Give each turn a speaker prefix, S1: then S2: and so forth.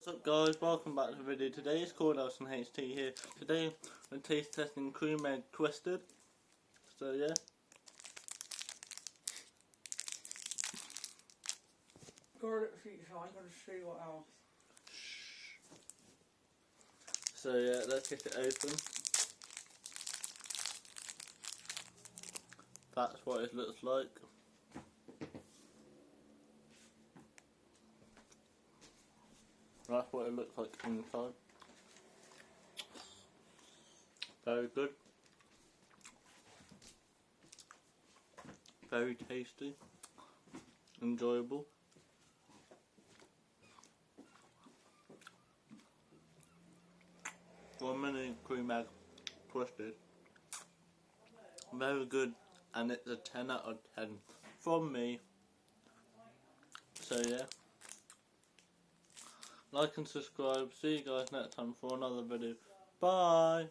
S1: What's up guys, welcome back to the video. Today it's called Nelson HT here. Today I'm taste testing Cream Egg Twisted. So yeah.
S2: Guard it feet, so I'm going to see what else.
S1: So yeah, let's get it open. That's what it looks like. That's what it looks like inside. Very good. Very tasty. Enjoyable. One mini cream egg twisted. Very good, and it's a 10 out of 10 from me. So yeah. Like and subscribe. See you guys next time for another video. Bye!